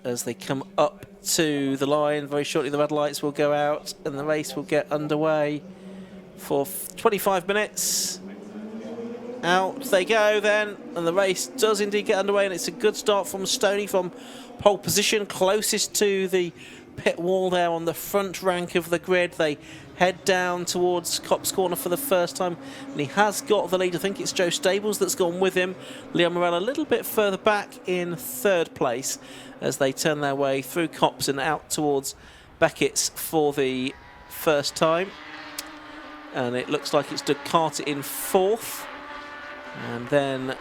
as they come up to the line. Very shortly the red lights will go out and the race will get underway for 25 minutes. Out they go then, and the race does indeed get underway, and it's a good start from Stoney from pole position, closest to the pit wall there on the front rank of the grid. They head down towards Copse Corner for the first time, and he has got the lead. I think it's Joe Stables that's gone with him. Leon Morel a little bit further back in third place as they turn their way through Copse and out towards Beckett's for the first time. And it looks like it's Doug Carter in fourth, and then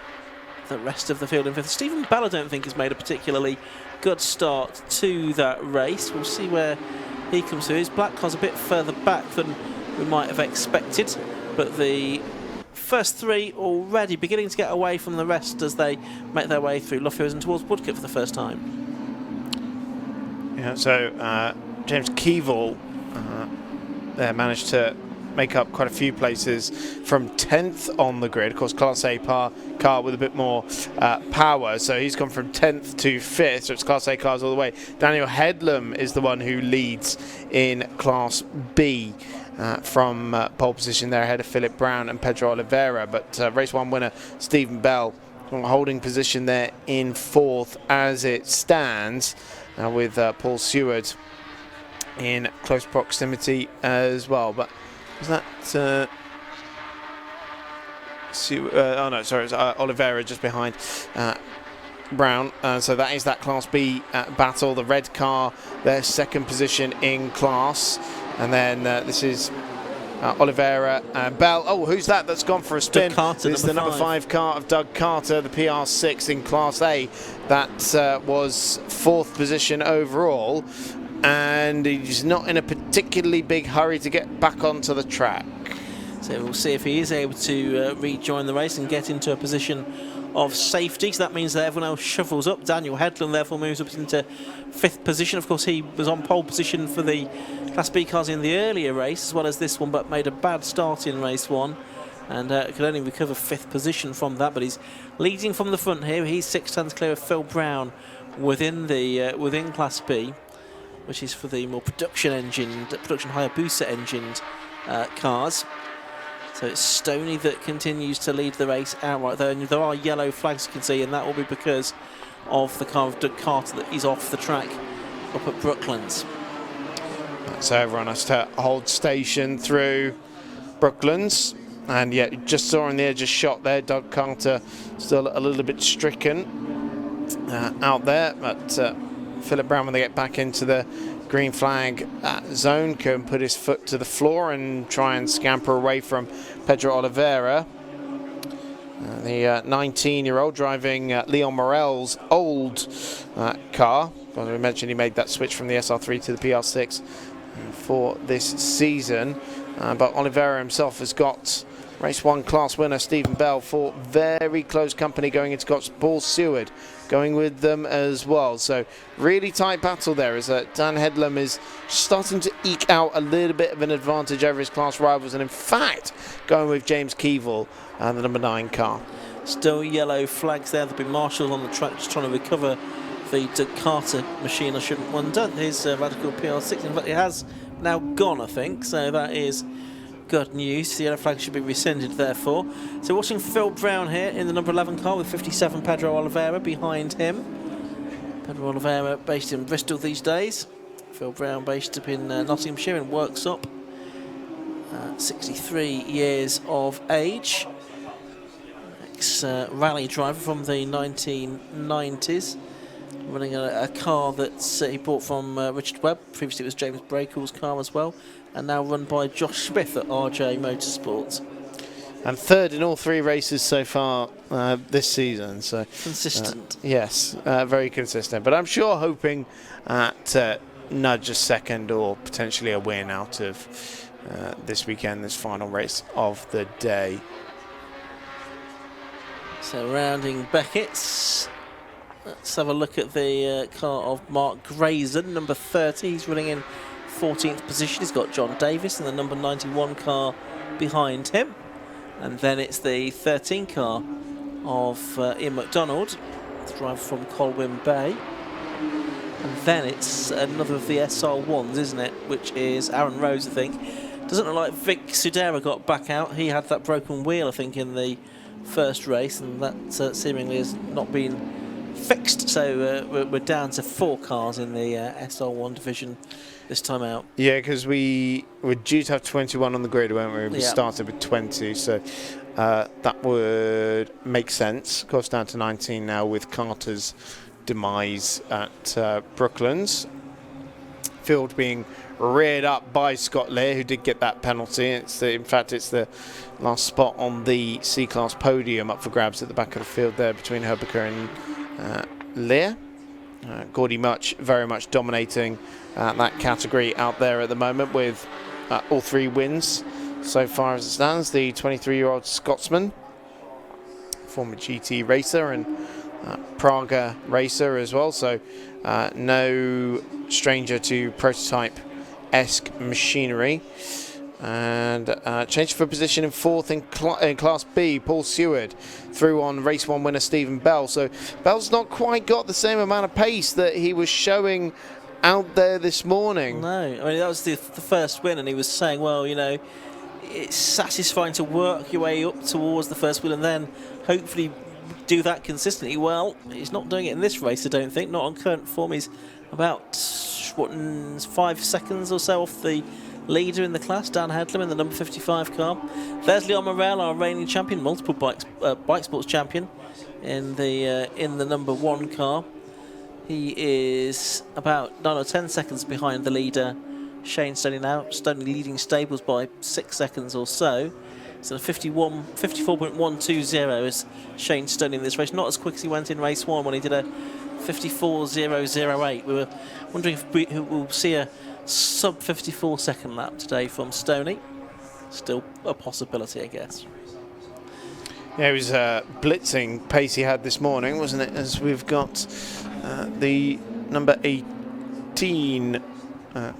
the rest of the field in fifth. Stephen Bell, I don't think, has made a particularly good start to that race. We'll see where he comes through. His black car's a bit further back than we might have expected, but the first three already beginning to get away from the rest as they make their way through Loughborough and towards Woodcote for the first time. Yeah, so James Keevil there managed to make up quite a few places from 10th on the grid. Of course, Class A car with a bit more power, so he's gone from 10th to 5th, so it's Class A cars all the way. Daniel Headlam is the one who leads in Class B from pole position there, ahead of Philip Brown and Pedro Oliveira, but race 1 winner Stephen Bell holding position there in 4th as it stands, with Paul Seward in close proximity as well. But is that oh no, sorry, it's Oliveira just behind Brown. So that is that Class B battle. The red car, their second position in class, and then this is Oliveira and Bell. Oh, who's that that's gone for a spin? Doug Carter, it's the number 5 car of Doug Carter, the PR6 in Class A. That was 4th position overall, and he's not in a particularly big hurry to get back onto the track. So we'll see if he is able to rejoin the race and get into a position of safety. So that means that everyone else shuffles up. Daniel Headlam therefore moves up into 5th position. Of course, he was on pole position for the Class B cars in the earlier race as well as this one, but made a bad start in race 1 and could only recover 5th position from that. But he's leading from the front here. He's 6 tenths clear of Phil Brown within the within Class B, which is for the more production Hayabusa engined cars. So it's Stoney that continues to lead the race outright there, and there are yellow flags you can see, and that will be because of the car of Doug Carter that is off the track up at Brooklands. So everyone has to hold station through Brooklands, and yet just saw on the edge of shot there, Doug Carter still a little bit stricken out there, but Philip Brown, when they get back into the green flag zone, can put his foot to the floor and try and scamper away from Pedro Oliveira. The 19-year-old driving Leon Morel's old car. As we mentioned, he made that switch from the SR3 to the PR6 for this season. But Oliveira himself has got race 1 class winner Stephen Bell for very close company going into Cops. Paul Seward going with them as well. So really tight battle there as Dan Headlam is starting to eke out a little bit of an advantage over his class rivals, and in fact going with James Keevil and the number 9 car. Still yellow flags there. There'll be marshals on the track just trying to recover the Doug Carter machine, I shouldn't wonder. His Radical PR6, in fact it has now gone, I think, so that is good news. The yellow flag should be rescinded therefore. So watching Phil Brown here in the number 11 car with 57 Pedro Oliveira behind him. Pedro Oliveira based in Bristol these days. Phil Brown based up in Nottinghamshire and works up. 63 years of age. Ex-rally driver from the 1990s. Running a car that he bought from Richard Webb. Previously it was James Brakell's car as well, and now run by Josh Smith at RJ Motorsports. And 3rd in all 3 races so far this season. So consistent. Yes, very consistent. But I'm sure hoping to nudge a 2nd or potentially a win out of this weekend, this final race of the day. So rounding Beckett's. Let's have a look at the car of Mark Grayson, number 30. He's running in 14th position. He's got John Davis and the number 91 car behind him. And then it's the 13 car of Ian McDonald, the driver from Colwyn Bay. And then it's another of the SR1s, isn't it? Which is Aaron Rose, I think. Doesn't look like Vic Sudera got back out. He had that broken wheel, I think, in the first race, and that seemingly has not been fixed. So we're down to 4 cars in the SR1 division this time out. Yeah, because we were due to have 21 on the grid, weren't we? We Yeah. started with 20, so that would make sense. Of course, down to 19 now with Carter's demise at Brooklands. Field being reared up by Scott Lear, who did get that penalty. In fact, it's the last spot on the C-Class podium up for grabs at the back of the field there between Herbeker and Lear. Gordy Much very much dominating that category out there at the moment with all 3 wins so far as it stands. The 23-year-old Scotsman, former GT racer and Praga racer as well, so no stranger to prototype-esque machinery. And change for position in 4th in Class B, Paul Seward through on race 1 winner Stephen Bell. So Bell's not quite got the same amount of pace that he was showing out there this morning. No, I mean, that was the first win, and he was saying, well, you know, it's satisfying to work your way up towards the first win and then hopefully do that consistently. Well, he's not doing it in this race, I don't think. Not on current form. He's about 5 seconds or so off the leader in the class, Dan Headlam, in the number 55 car. There's Leon Morel, our reigning champion, multiple bike sports champion, in the number 1 car. He is about 9 or 10 seconds behind the leader, Shane Stoney now. Stoney leading stables by 6 seconds or so. So 54.120 is Shane Stoney in this race. Not as quick as he went in race 1 when he did a 54.008. We were wondering if we'll see a sub 54 second lap today from Stoney. Still a possibility, I guess. Yeah, it was blitzing pace he had this morning, wasn't it? As we've got the number 18.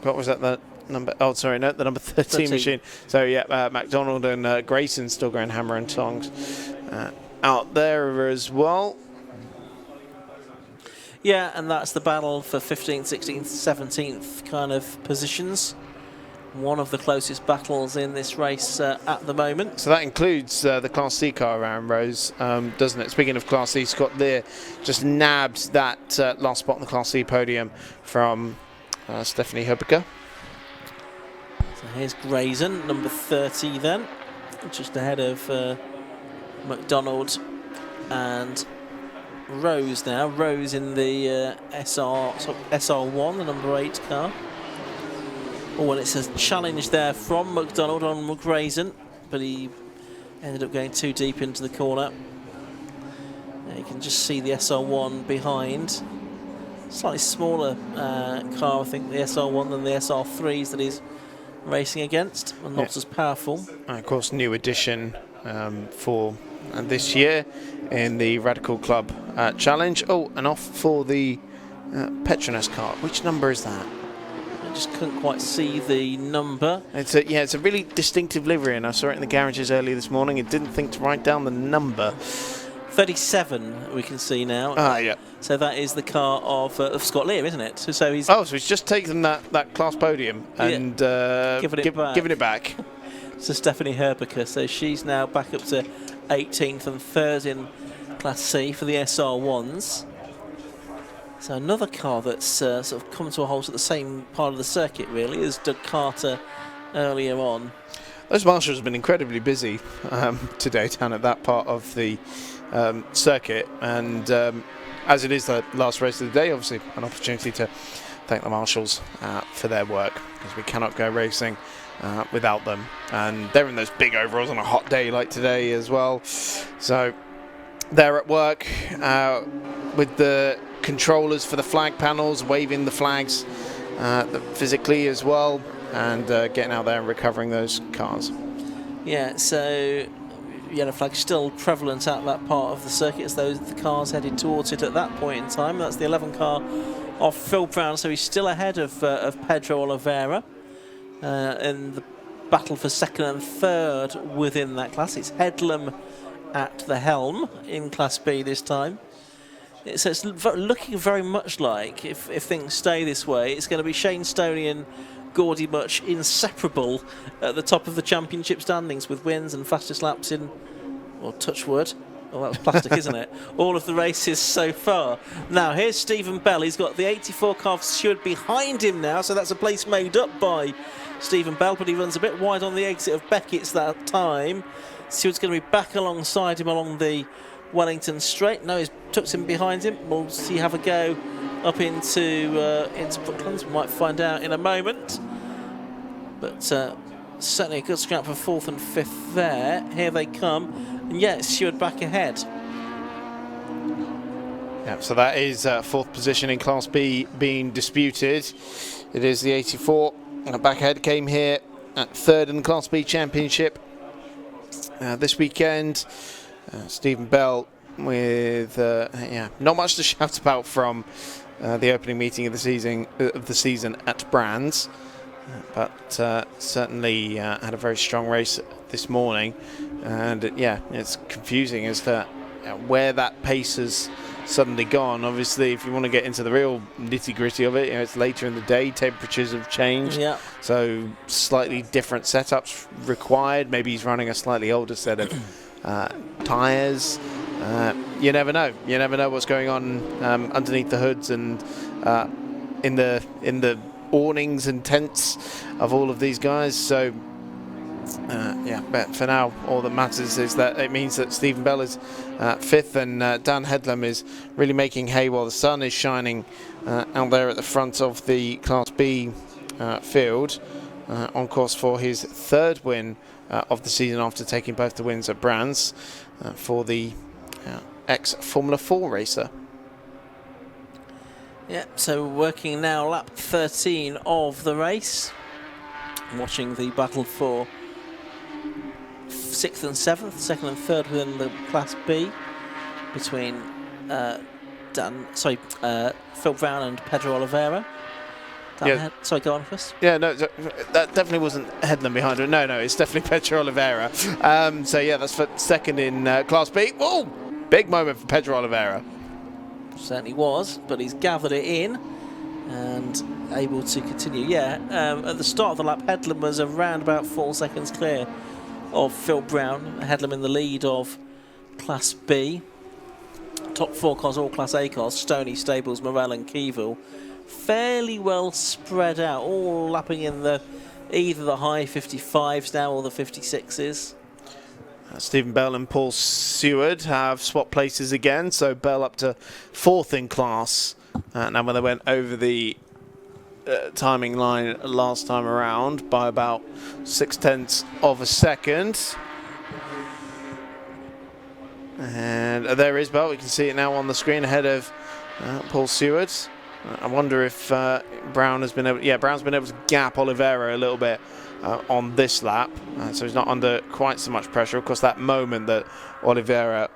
What was that? The number? Oh, sorry, no, the number 13 machine. So yeah, MacDonald and Grayson still going hammer and tongs out there as well. Yeah, and that's the battle for 15th, 16th, 17th kind of positions. One of the closest battles in this race at the moment. So that includes the Class C car around Rose, doesn't it? Speaking of Class C, Scott Lear just nabbed that last spot on the Class C podium from Stephanie Herbeker. So here's Grayson, number 30 then, just ahead of McDonald and Rose now. Rose in the SR1, the number 8 car. Oh, and it's a challenge there from McDonald on Grayson, but he ended up going too deep into the corner. You can just see the SR1 behind. Slightly smaller car, I think, the SR1 than the SR3s that he's racing against, and not as powerful. And of course, new addition for this year in the Radical Club Challenge. Oh, and off for the Petronas car. Which number is that? I just couldn't quite see the number. It's a really distinctive livery, and I saw it in the garages earlier this morning. It didn't think to write down the number. 37 we can see now. Yeah. So that is the car of Scott Lear, isn't it? So he's just taken that class podium and giving it back to Stephanie Herbeker. So she's now back up to 18th and 3rd in Class C for the SR1s. So another car that's sort of come to a halt at the same part of the circuit, really, as Doug Carter earlier on. Those marshals have been incredibly busy today down at that part of the circuit, and as it is the last race of the day, obviously an opportunity to thank the marshals for their work, because we cannot go racing without them, and they're in those big overalls on a hot day like today as well. So they're at work with the controllers for the flag panels, waving the flags physically as well, and getting out there and recovering those cars. Yeah, so yellow flag still prevalent at that part of the circuit, as though the cars headed towards it at that point in time. That's the 11 car of Phil Brown, so he's still ahead of Pedro Oliveira in the battle for 2nd and 3rd within that class. It's Headlam at the helm in Class B this time. So it's looking very much like, if things stay this way, it's going to be Shane Stoney and Gordy Much inseparable at the top of the championship standings with wins and fastest laps in, or touch wood. Well, that was plastic, isn't it? All of the races so far. Now, here's Stephen Bell. He's got the 84 car of Stewart behind him now, so that's a place made up by Stephen Bell, but he runs a bit wide on the exit of Beckett's that time. Stewart's going to be back alongside him along the Wellington Straight. No, he's tucked him behind him. We'll see have a go up into Brooklands. We might find out in a moment. But certainly a good scrap for 4th and 5th there. Here they come. And yeah, it's Stewart back ahead. Yeah, so that is 4th position in Class B being disputed. It is the 84. Back ahead came here at 3rd in the Class B Championship this weekend. Stephen Bell with not much to shout about from the opening meeting of the season at Brands, but certainly had a very strong race this morning. And it's confusing as to where that pace has suddenly gone. Obviously, if you want to get into the real nitty-gritty of it, it's later in the day, temperatures have changed, so slightly different setups required. Maybe he's running a slightly older set of tyres. You never know. You never know what's going on underneath the hoods and in the awnings and tents of all of these guys. So but for now, all that matters is that it means that Stephen Bell is 5th, and Dan Headlam is really making hay while the sun is shining out there at the front of the Class B field, on course for his 3rd win of the season after taking both the wins at Brands for the ex-Formula 4 racer. Yeah, so working now lap 13 of the race, watching the battle for 6th and 7th, 2nd and 3rd within the Class B between Phil Brown and Pedro Oliveira. Sorry, go on first. Yeah, no, that definitely wasn't Headlam behind her. No, it's definitely Pedro Oliveira. That's for 2nd in Class B. Oh, big moment for Pedro Oliveira. Certainly was, but he's gathered it in and able to continue. At the start of the lap, Headlam was around about 4 seconds clear of Phil Brown. Headlam in the lead of Class B. Top 4 cars, all Class A cars, Stoney, Stables, Morel and Keevil. Fairly well spread out, all lapping in either the high 55s now or the 56s. Stephen Bell and Paul Seward have swapped places again, so Bell up to 4th in class. Now when they went over the timing line last time around by about 0.6 of a second. And there is Bell, we can see it now on the screen ahead of Paul Seward. I wonder if Brown has been able, Brown's been able to gap Oliveira a little bit on this lap, so he's not under quite so much pressure. Of course, that moment that Oliveira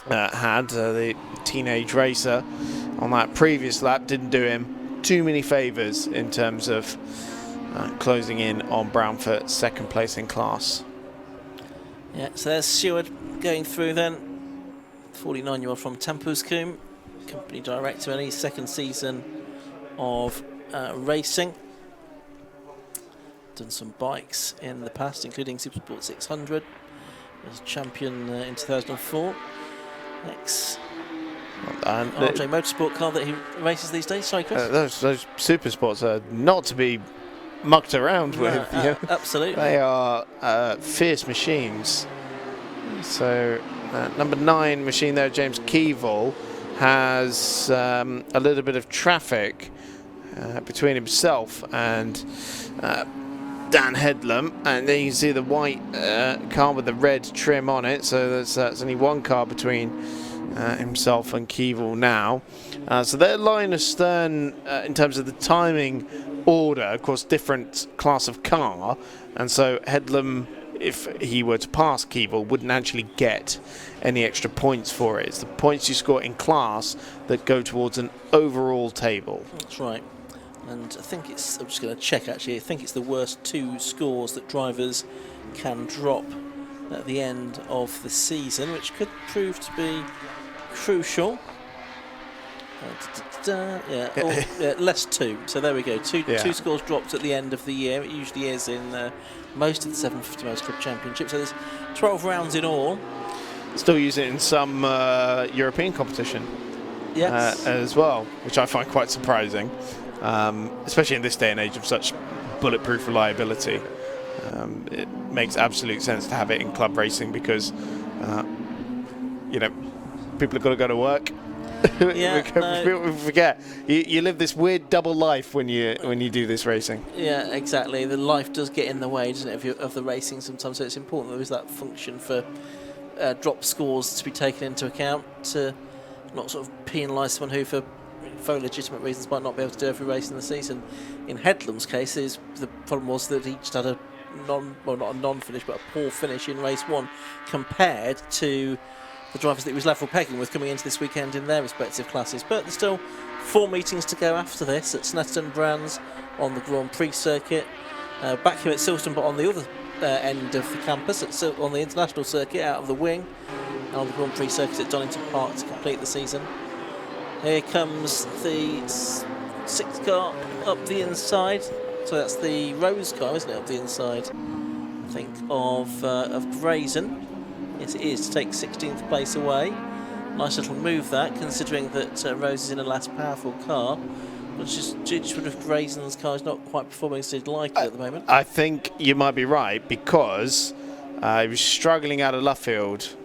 had, the teenage racer, on that previous lap didn't do him too many favours in terms of closing in on Brown for 2nd place in class. Yeah, so there's Seward going through then, 49-year-old from Tempuscombe, company director in his 2nd season of racing. Done some bikes in the past, including Supersport 600. Was champion in 2004. Ex RJ Motorsport car that he races these days. Sorry, Chris. Those Supersports are not to be mucked around with. Absolutely. They are fierce machines. So number 9 machine there, James Keevil, has a little bit of traffic between himself and Dan Headlam, and then you can see the white car with the red trim on it, so there's only one car between himself and Keevil now. So their line astern in terms of the timing order, of course different class of car, and so Headlam, if he were to pass Keevil, wouldn't actually get any extra points for it. It's the points you score in class that go towards an overall table. That's right. And I think it's, I'm just going to check actually, I think it's the worst 2 scores that drivers can drop at the end of the season, which could prove to be crucial. Less 2. So there we go. Two Yeah. scores dropped at the end of the year. It usually is in most of the 750 Miles Club Championship. So there's 12 rounds in all. Still use it in some European competition as well, which I find quite surprising, especially in this day and age of such bulletproof reliability. It makes absolute sense to have it in club racing because, people have got to go to work. People forget you live this weird double life when you do this racing. Yeah, exactly. The life does get in the way, doesn't it, of the racing sometimes. So it's important there is that function for drop scores to be taken into account to not sort of penalise someone who, for very legitimate reasons, might not be able to do every race in the season. In Headlam's case, the problem was that he just had a not a non-finish, but a poor finish in race 1 compared to the drivers that he was level pegging with coming into this weekend in their respective classes. But there's still 4 meetings to go after this at Snetterton Brands on the Grand Prix circuit, back here at Silverstone, but on the other end of the campus, on the international circuit out of the wing, and on the Grand Prix circuit at Donington Park to complete the season. Here comes the 6th car up the inside. So that's the Rose car, isn't it, up the inside, I think, of Brazen. Yes, it is, to take 16th place away. Nice little move that, considering that Rose is in a less powerful car. But just if Brazen's car is not quite performing as he'd like it at the moment. I think you might be right, because he was struggling out of Luffield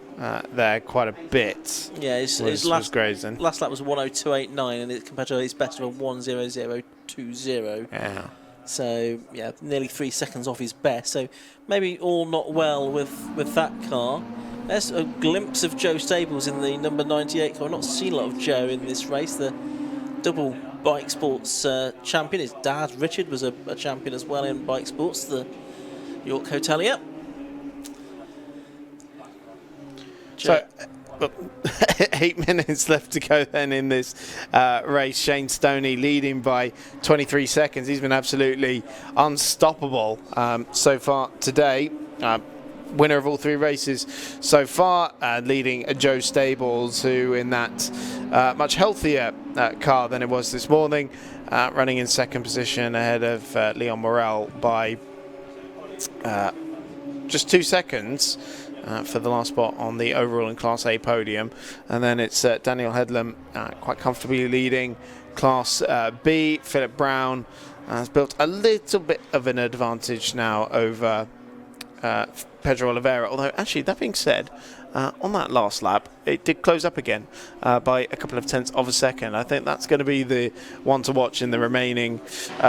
there quite a bit. Yeah, his last Grazen. Last lap was 1:02.89, and compared to his best of a 1:00.20. Yeah. So, yeah, nearly 3 seconds off his best. So maybe all not well with that car. There's a glimpse of Joe Stables in the number 98 car. I've not seen a lot of Joe in this race. The double bike sports champion. His dad, Richard, was a champion as well in bike sports, the York Hotelier. So, 8 minutes left to go then in this race. Shane Stoney leading by 23 seconds. He's been absolutely unstoppable so far today. Winner of all 3 races so far, leading Joe Stables, who in that much healthier car than it was this morning, running in 2nd position ahead of Leon Morel by just 2 seconds. For the last spot on the overall and Class A podium. And then it's Daniel Headlam quite comfortably leading Class B. Philip Brown has built a little bit of an advantage now over Pedro Oliveira. Although, actually, that being said, on that last lap, it did close up again by a couple of tenths of a second. I think that's going to be the one to watch in the remaining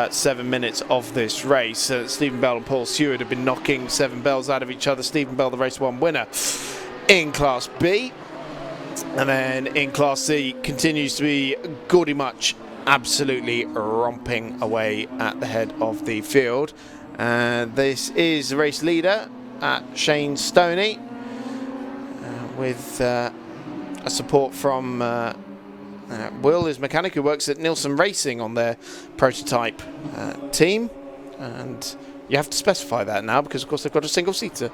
7 minutes of this race. Stephen Bell and Paul Seward have been knocking 7 bells out of each other. Stephen Bell, the race 1 winner in Class B. And then in Class C, continues to be gaudy much absolutely romping away at the head of the field. This is the race leader, Shane Stoney, with a support from Will, his mechanic, who works at Nielsen Racing on their prototype team. And you have to specify that now because, of course, they've got a single-seater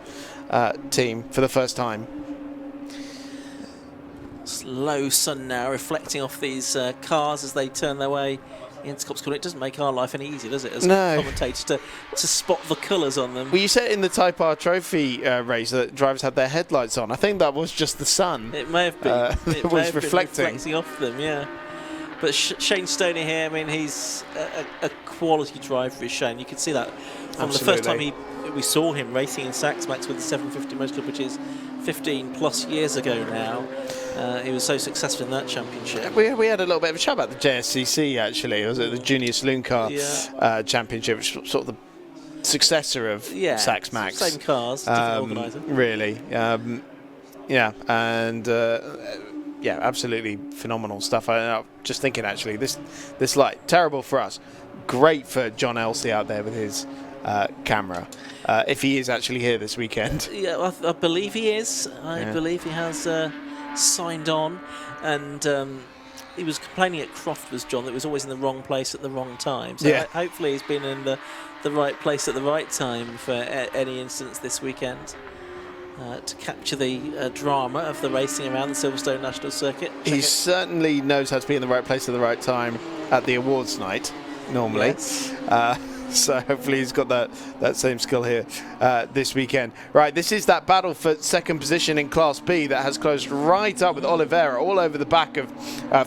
team for the first time. Low sun now reflecting off these cars as they turn their way into Copse Corner. It doesn't make our life any easier, does it, as commentators, to spot the colours on them. Well, you said in the Type R Trophy race that drivers had their headlights on. I think that was just the sun. It may have been. It was reflecting off them, yeah. But Shane Stoney here, I mean, he's a quality driver, is Shane. You can see that from the first time we saw him racing in Saxmax with the 750 Motor Club, which is 15 plus years ago now. He was so successful in that championship. We had a little bit of a chat about the JSCC, actually. Was it the Junior Saloon Car Championship, which was sort of the successor of Saxmax. Same cars, different organiser. Really. Absolutely phenomenal stuff. I'm just thinking, actually, this light, terrible for us. Great for John Elsey out there with his camera, if he is actually here this weekend. Yeah, I believe he is. I believe he has signed on, and he was complaining at Croft, was John, that he was always in the wrong place at the wrong time. So hopefully he's been in the right place at the right time for any instance this weekend. to capture the drama of the racing around the Silverstone National Circuit. He certainly knows how to be in the right place at the right time at the awards night, normally. Yes. So hopefully he's got that same skill here this weekend. Right, this is that battle for second position in Class B that has closed right up with Oliveira all over the back of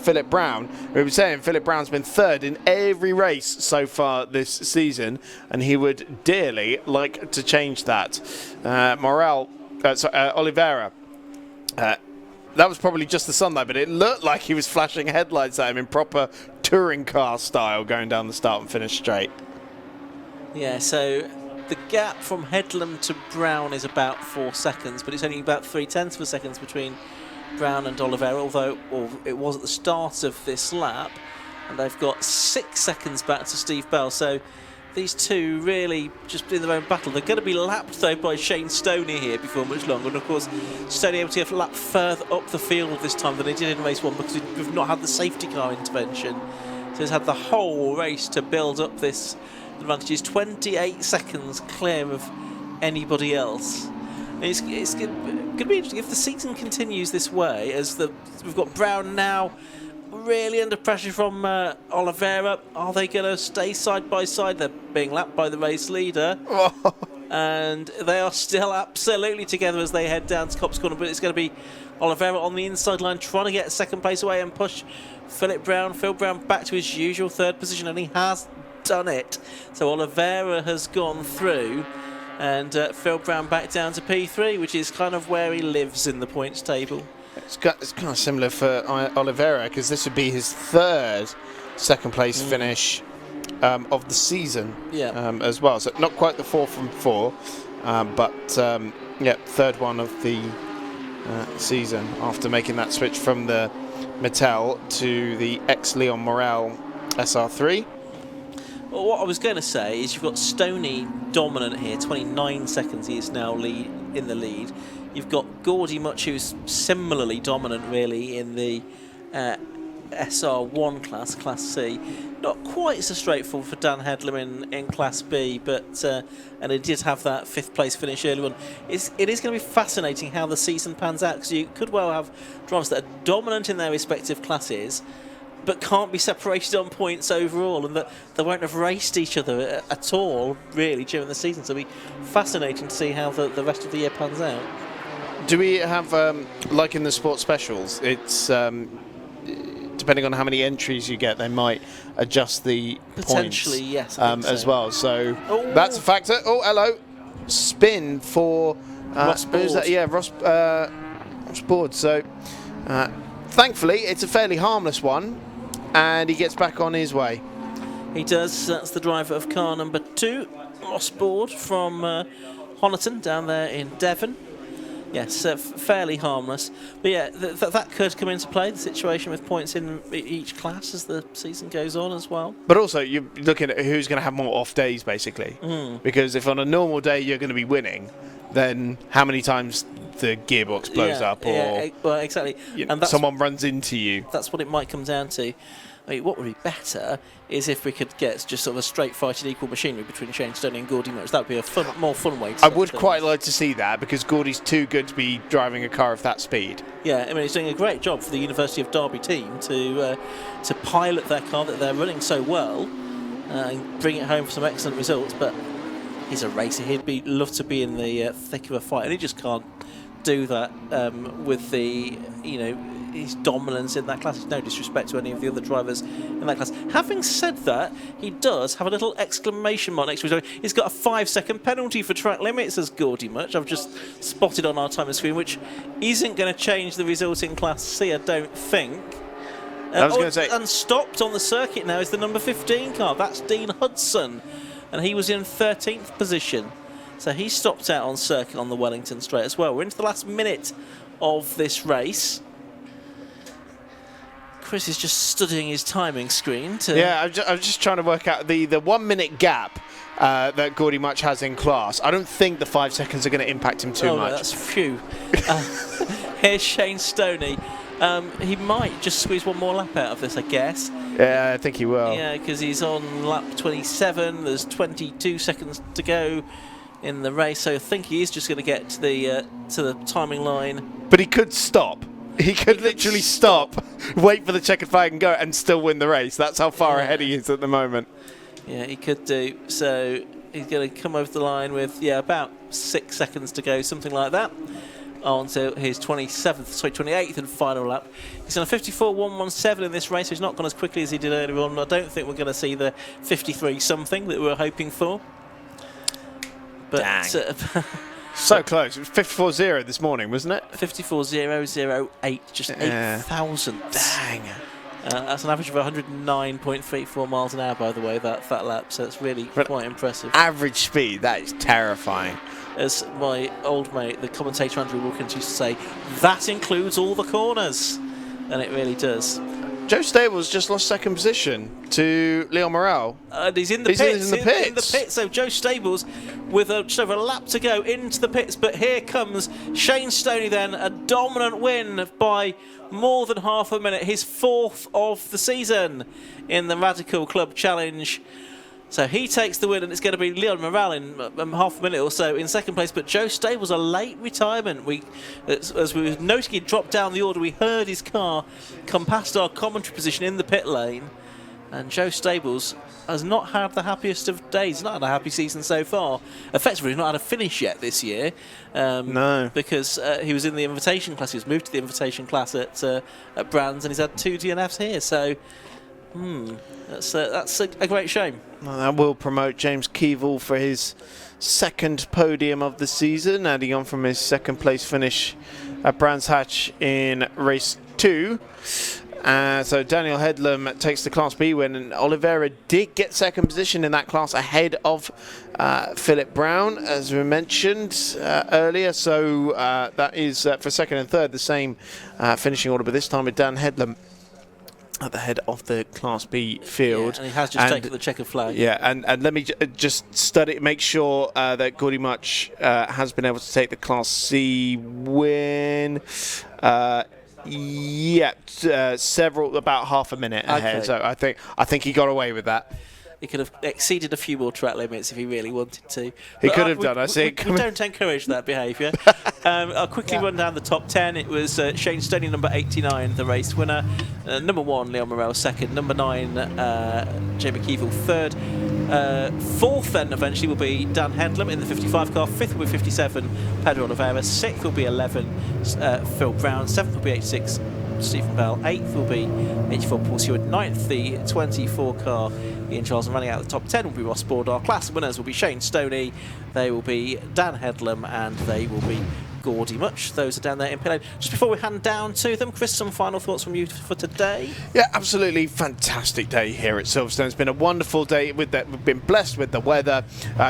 Philip Brown. We were saying Philip Brown's been third in every race so far this season, and he would dearly like to change that. Oliveira. That was probably just the sunlight, but it looked like he was flashing headlights at him in proper touring car style going down the start and finish straight. Yeah, so the gap from Headlam to Brown is about 4 seconds, but it's only about 0.3 of a second between Brown and Oliveira, although it was at the start of this lap, and they've got 6 seconds back to Steve Bell. So these two really just in their own battle. They're going to be lapped, though, by Shane Stoney here before much longer. And, of course, Stoney able to get a lap further up the field this time than he did in race 1 because we've not had the safety car intervention. So he's had the whole race to build up this advantage. He's 28 seconds clear of anybody else. And it's going to be interesting if the season continues this way, as we've got Brown now really under pressure from Oliveira. Are they going to stay side by side? They're being lapped by the race leader. And they are still absolutely together as they head down to Copse Corner. But it's going to be Oliveira on the inside line trying to get second place away and push Phil Brown back to his usual third position. And he has done it. So Oliveira has gone through. And Phil Brown back down to P3, which is kind of where he lives in the points table. It's kind of similar for Oliveira, because this would be his third second place finish of the season as well. So not quite the 4 from 4, but third one of the season after making that switch from the Mattel to the ex-Leon Morel SR3. Well, what I was going to say is you've got Stoney dominant here, 29 seconds he is now in the lead. You've got Gordy Much, who's similarly dominant, really, in the SR1 class, Class C. Not quite so straightforward for Dan Headlam in Class B, but and he did have that 5th place finish early on. It is going to be fascinating how the season pans out, because you could well have drivers that are dominant in their respective classes, but can't be separated on points overall, and that they won't have raced each other at all, really, during the season. So it'll be fascinating to see how the rest of the year pans out. Do we have, like in the sports specials, it's depending on how many entries you get, they might adjust the potentially points, yes, as well. So that's a factor. Oh, hello, spin for Ross Board. who's that? Yeah, Ross Board. So thankfully, it's a fairly harmless one, and he gets back on his way. He does. That's the driver of car number 2, Ross Board from Honiton down there in Devon. Yes, fairly harmless. But yeah, that could come into play, the situation with points in each class as the season goes on as well. But also, you're looking at who's going to have more off days, basically. Because if on a normal day you're going to be winning, then how many times the gearbox blows up or well, exactly. And someone runs into you. That's what it might come down to. I mean, what would be better is if we could get just sort of a straight fight in equal machinery between Shane Stoney and Gordy Much. That would be a more fun way to I would quite like to see that, because Gordy's too good to be driving a car of that speed. Yeah, I mean, he's doing a great job for the University of Derby team to pilot their car that they're running so well and bring it home for some excellent results. But he's a racer. He'd love to be in the thick of a fight, and he just can't do that with the, his dominance in that class. It's no disrespect to any of the other drivers in that class. Having said that, he does have a little exclamation mark next to his name. He's got a 5-second penalty for track limits, as Gordy Much. I've just spotted on our timer screen, which isn't going to change the result in Class C, I don't think. I was going to say... And stopped on the circuit now is the number 15 car. That's Dean Hudson, and he was in 13th position. So he stopped out on circuit on the Wellington Straight as well. We're into the last minute of this race. Chris is just studying his timing screen. Yeah, I'm just trying to work out the 1 minute gap that Gordy Much has in class. I don't think the 5 seconds are going to impact him too much. No, that's few. Here's Shane Stoney. He might just squeeze one more lap out of this, I guess. Yeah, I think he will. Yeah, because he's on lap 27. There's 22 seconds to go in the race, so I think he is just going to get to the timing line. But he could stop. He could literally stop, wait for the checkered flag and go, and still win the race. That's how far ahead he is at the moment. Yeah, he could do. So he's going to come over the line with, about 6 seconds to go, something like that, on to his 28th and final lap. He's on a 54.117 in this race, so he's not gone as quickly as he did earlier on. I don't think we're going to see the 53-something that we were hoping for. But so close. It was 54.0 this morning, wasn't it? 54.008, just 8 thousandths. Dang. That's an average of 109.34 miles an hour, by the way, that lap, so it's really quite impressive. Average speed, that is terrifying. As my old mate, the commentator Andrew Wilkins, used to say, that includes all the corners. And it really does. Joe Stables just lost second position to Leon Morel. And he's in the pits. He's in the pits. So Joe Stables with just over a lap to go into the pits. But here comes Shane Stoney then, a dominant win by more than half a minute. His 4th of the season in the Radical Club Challenge. So he takes the win, and it's going to be Leon Morel in half a minute or so in second place. But Joe Stables, a late retirement. As we were noting he dropped down the order, we heard his car come past our commentary position in the pit lane. And Joe Stables has not had the happiest of days. He's not had a happy season so far. Effectively, he's not had a finish yet this year. No. Because he was in the invitation class. He was moved to the invitation class at Brands, and he's had 2 DNFs here. So, that's a great shame. Well, that will promote James Keevil for his 2nd podium of the season, adding on from his 2nd place finish at Brands Hatch in race 2. So Daniel Headlam takes the Class B win, and Oliveira did get 2nd position in that class ahead of Philip Brown, as we mentioned earlier. So that is for 2nd and 3rd the same finishing order, but this time with Dan Headlam at the head of the Class B field. Yeah, and he has just taken the checkered flag. Yeah, and let me just make sure that Gordy Much has been able to take the Class C win. Several, about half a minute ahead. So I think he got away with that. He could have exceeded a few more track limits if he really wanted to. He could have done, I think. We don't encourage that behaviour. I'll quickly run down the top 10. It was Shane Stoney, number 89, the race winner. Number 1, Leon Morel, 2nd. Number 9, Jamie Keevil, 3rd. 4th then eventually will be Dan Headlam in the 55 car. 5th will be 57, Pedro Oliveira. 6th will be 11, Phil Brown. 7th will be 86, Stephen Bell. 8th will be 84, Paul Stewart. 9th, the 24 car, Ian Charles. And running out the top 10 will be Ross Bourdar. Class winners will be Shane Stoney, they will be Dan Headlam, and they will be Gordy Much. Those are down there in pit lane. Just before we hand down to them, Chris, some final thoughts from you for today? Yeah, absolutely fantastic day here at Silverstone. It's been a wonderful day. We've been blessed with the weather,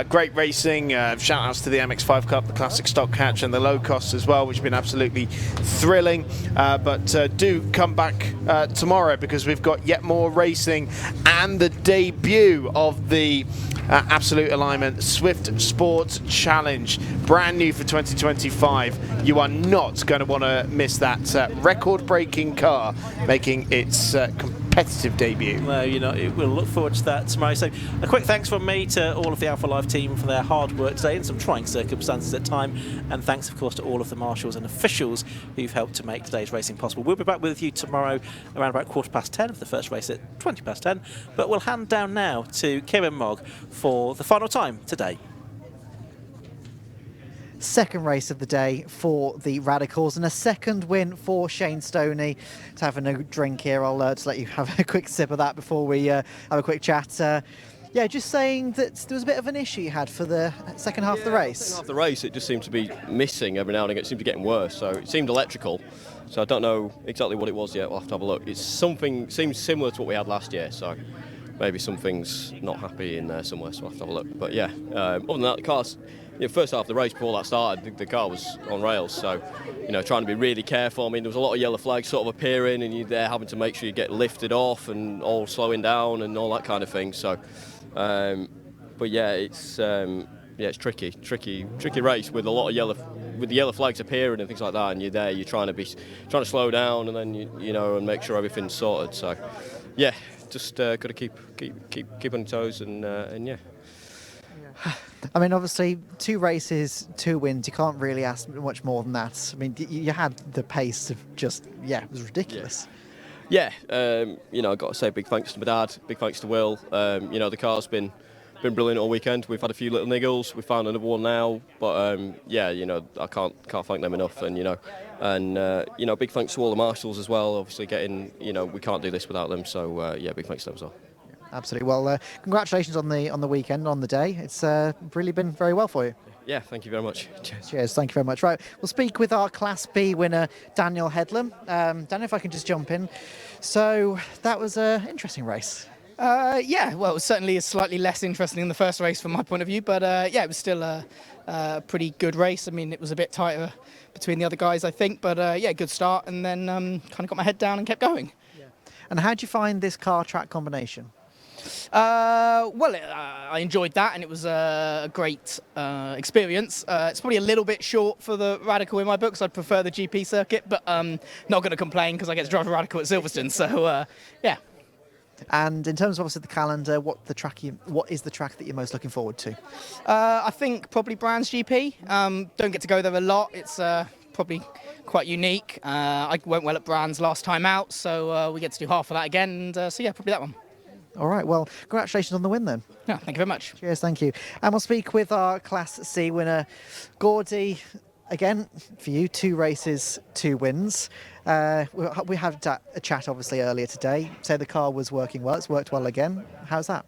great racing. Shout outs to the MX5 Cup, the Classic Stock Hatch, and the low costs as well, which have been absolutely thrilling. But do come back tomorrow, because we've got yet more racing and the debut of the Absolute Alignment Swift Sports Challenge, brand new for 2025. You are not going to want to miss that record-breaking car making its competitive debut. No, we'll look forward to that tomorrow. So a quick thanks from me to all of the Alpha Live team for their hard work today in some trying circumstances at time, and thanks of course to all of the marshals and officials who've helped to make today's racing possible. We'll be back with you tomorrow around about 10:15 for the first race at 10:20, but we'll hand down now to Kieran Mogg for the final time today. 2nd race of the day for the Radicals, and a 2nd win for Shane Stoney. To having a drink here, I'll just let you have a quick sip of that before we have a quick chat. Yeah, just saying that there was a bit of an issue you had for the second half of the race. Second half of the race, it just seemed to be missing every now and again. It seemed to be getting worse, so it seemed electrical. So I don't know exactly what it was yet. We'll have to have a look. It's something seems similar to what we had last year, so maybe something's not happy in there somewhere. So we'll have to have a look. But yeah, other than that, the car's. First half of the race, before that started, the car was on rails, so trying to be really careful. I mean, there was a lot of yellow flags sort of appearing, and you're there having to make sure you get lifted off and all slowing down and all that kind of thing. So, but yeah, it's tricky race with a lot of with the yellow flags appearing and things like that. And you're there, you're trying to slow down, and then and make sure everything's sorted. So, yeah, just got to keep on your toes and yeah. I mean, obviously, 2 races, 2 wins. You can't really ask much more than that. I mean, you had the pace of just, it was ridiculous. Yeah, you know, I've got to say big thanks to my dad, big thanks to Will. You know, the car's been brilliant all weekend. We've had a few little niggles. We found another one now, but yeah, you know, I can't thank them enough. And you know, big thanks to all the marshals as well. Obviously, you know, we can't do this without them. So yeah, big thanks to them as well. Absolutely. Well, congratulations on the weekend, on the day. It's really been very well for you. Yeah, thank you very much. Cheers. Cheers. Thank you very much. Right, we'll speak with our Class B winner, Daniel Headlam. Daniel, if I can just jump in. So that was an interesting race. Yeah, well, it was certainly slightly less interesting than the first race from my point of view, but yeah, it was still a pretty good race. I mean, it was a bit tighter between the other guys, I think, but yeah, good start, and then kind of got my head down and kept going. Yeah. And how do you find this car-track combination? Well, I enjoyed that, and it was a great experience. It's probably a little bit short for the Radical in my books. I'd prefer the GP circuit, but not going to complain because I get to drive a Radical at Silverstone. So yeah. And in terms of obviously the calendar, what is the track that you're most looking forward to? I think probably Brands GP. Don't get to go there a lot. It's probably quite unique. I went well at Brands last time out, so we get to do half of that again. And so yeah, probably that one. All right, well, congratulations on the win then. Yeah, thank you very much. Cheers, thank you. And we'll speak with our Class C winner, Gordy. Again, for you, 2 races, 2 wins. We had a chat, obviously, earlier today. Say the car was working well. It's worked well again. How's that?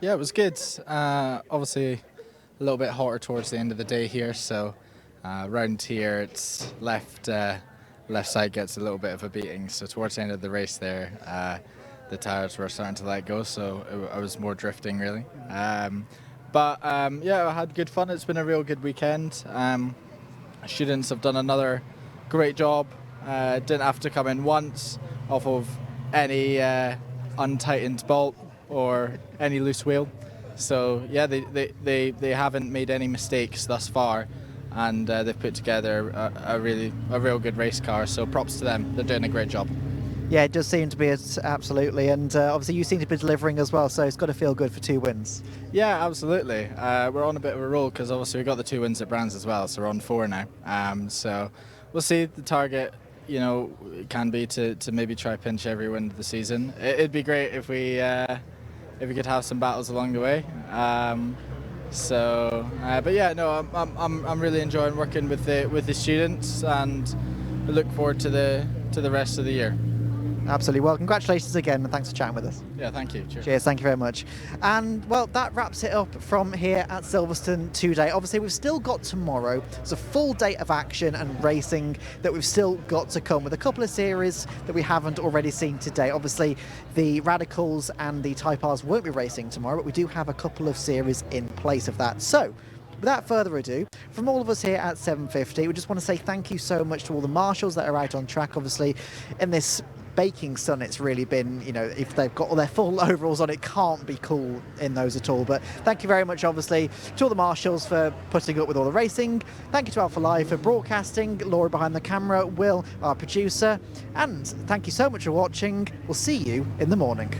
Yeah, it was good. Obviously, a little bit hotter towards the end of the day here. So round here, it's left side gets a little bit of a beating. So towards the end of the race there, the tires were starting to let go. So I was more drifting, really. But yeah, I had good fun. It's been a real good weekend. Students have done another great job. Didn't have to come in once off of any untightened bolt or any loose wheel. So yeah, they haven't made any mistakes thus far, and they've put together a real good race car. So props to them. They're doing a great job. Yeah, it does seem to be, absolutely. And obviously you seem to be delivering as well, so it's got to feel good for 2 wins. Yeah, absolutely. We're on a bit of a roll because obviously we got the 2 wins at Brands as well, so we're on 4 now. So we'll see. The target, you know, can be to maybe try pinch every win of the season. It'd be great if we could have some battles along the way. But yeah, no, I'm really enjoying working with the students, and I look forward to the rest of the year. Absolutely. Well, congratulations again, and thanks for chatting with us. Yeah, thank you. Cheers, thank you very much. And, well, that wraps it up from here at Silverstone today. Obviously, we've still got tomorrow. It's a full day of action and racing that we've still got to come, with a couple of series that we haven't already seen today. Obviously, the Radicals and the Type Rs won't be racing tomorrow, but we do have a couple of series in place of that. So, without further ado, from all of us here at 750, we just want to say thank you so much to all the marshals that are out on track. Obviously, in this baking sun, it's really been, you know, if they've got all their full overalls on, it can't be cool in those at all. But thank you very much, obviously, to all the marshals for putting up with all the racing. Thank you to Alpha Live for broadcasting, Laura behind the camera, Will, our producer, and thank you so much for watching. We'll see you in the morning.